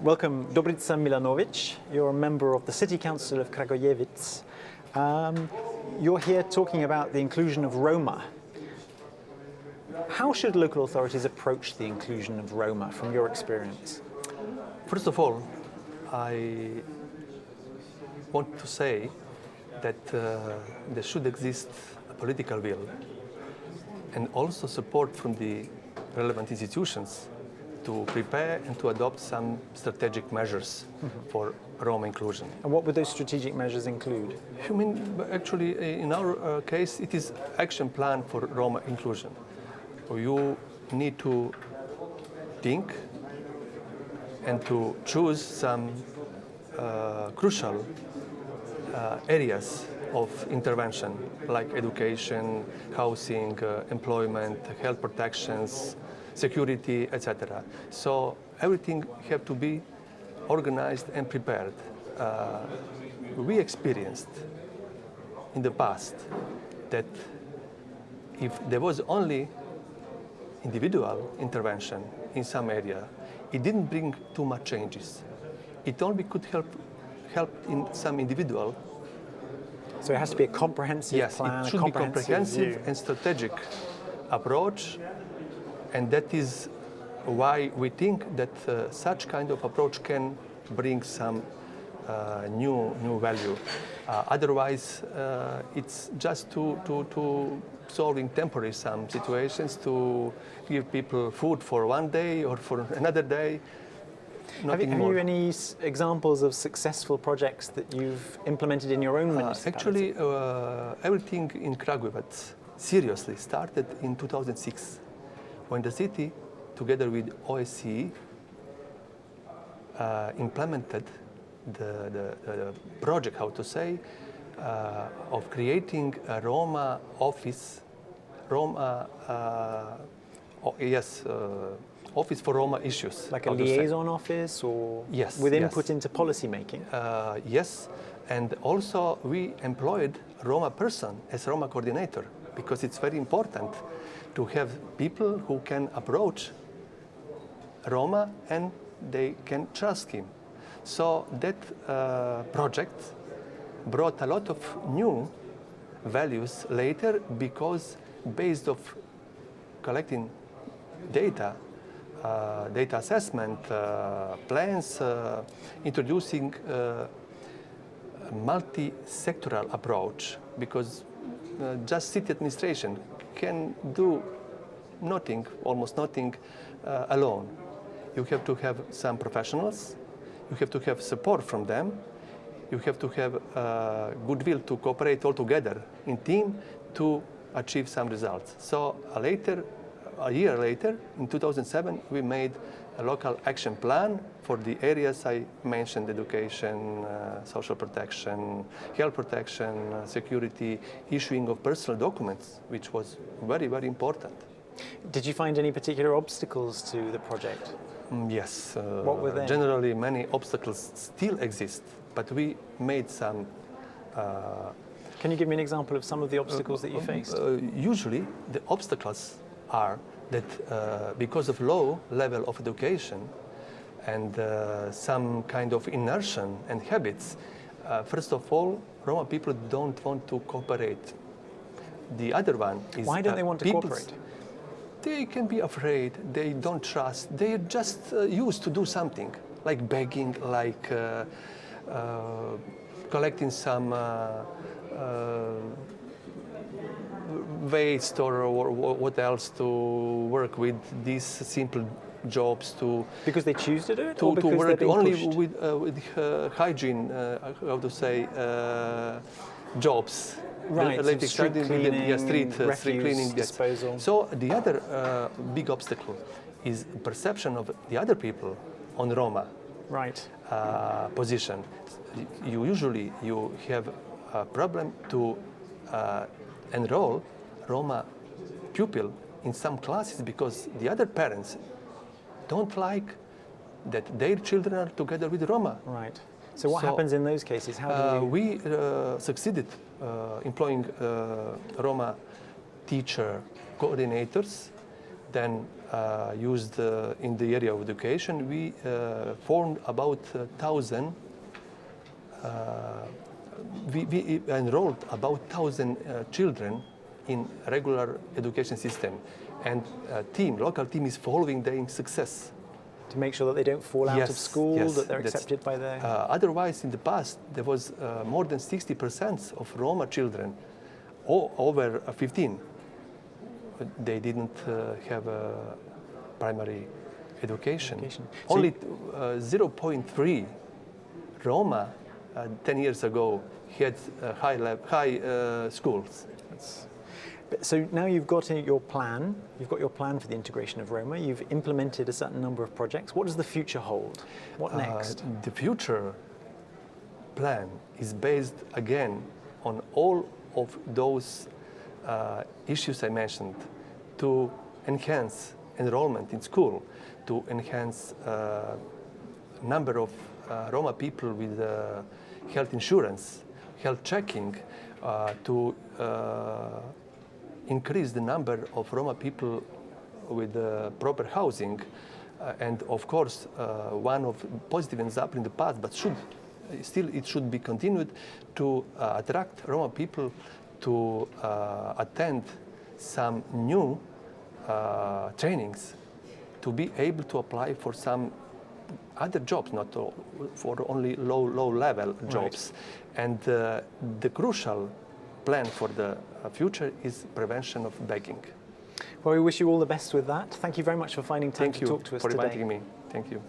Welcome, Dobrica Milanovic. You're a member of the City Council of Kragujevic. You're here talking about the inclusion of Roma. How should local authorities approach the inclusion of Roma, from your experience? First of all, I want to say that there should exist a political will and also support from the relevant institutions to prepare and to adopt some strategic measures for Roma inclusion. And what would those strategic measures include? I mean, actually, in our case, it is action plan for Roma inclusion. You need to think and to choose some crucial areas of intervention, like education, housing, employment, health protections, security, etc. So everything have to be organized and prepared. We experienced in the past that if there was only individual intervention in some area, it didn't bring too much changes. It only could help in some individual. So it has to be a comprehensive plan, it should be comprehensive and strategic approach. And that is why we think that such kind of approach can bring some new value. Otherwise, it's just to solving temporary some situations, to give people food for one day or for another day. Have you any examples of successful projects that you've implemented in your own municipality? Actually, everything in Kragujevac seriously started in 2006. When the city, together with OSCE, implemented the project, how to say, of creating a Roma office, office for Roma issues. Like a liaison office, or yes, with input into policy making? Yes, and also we employed Roma person as Roma coordinator, because it's very important to have people who can approach Roma and they can trust him. So that project brought a lot of new values later, because based of collecting data, data assessment, plans, introducing multi-sectoral approach, because just city administration can do nothing, almost nothing alone. You have to have some professionals, you have to have support from them, you have to have goodwill to cooperate all together in team to achieve some results. So a year later, in 2007, we made a local action plan for the areas I mentioned: education, social protection, health protection, security, issuing of personal documents, which was very, very important. Did you find any particular obstacles to the project? Yes. What were they? Generally, many obstacles still exist, but we made some. Can you give me an example of some of the obstacles that you faced? Usually, the obstacles are that because of low level of education and some kind of inertia and habits, first of all, Roma people don't want to cooperate. The other one is... Why don't they want to cooperate? They can be afraid, they don't trust, they're just used to do something, like begging, like collecting some waste or what else, to work with these simple jobs, to because they choose to do it, to work only with hygiene, how to say, jobs, right? Street cleaning, street cleaning, disposal. Yes. So the other big obstacle is perception of the other people on Roma position. Usually you have a problem to enroll Roma pupil in some classes, because the other parents don't like that their children are together with Roma. Right. So what happens in those cases? How do you... We succeeded employing Roma teacher coordinators then used in the area of education. We formed about 1,000. We enrolled about 1,000 children in regular education system, and local team is following their success. To make sure that they don't fall out of school, yes, that they're accepted by their... Otherwise, in the past, there was more than 60% of Roma children, over 15. They didn't have a primary education. Only 0.3 Roma 10 years ago had high schools. So now you've got your plan. You've got your plan for the integration of Roma. You've implemented a certain number of projects. What does the future hold? What next? The future plan is based again on all of those issues I mentioned, to enhance enrollment in school, to enhance number of Roma people with health insurance, health checking, to increase the number of Roma people with proper housing, and of course one of positive example in the past, but it should be continued, to attract Roma people to attend some new trainings, to be able to apply for some other jobs, not for only low level jobs. Right. And the crucial plan for the future is prevention of begging. Well, we wish you all the best with that. Thank you very much for finding time to talk to us today. Thank you for inviting me. Thank you.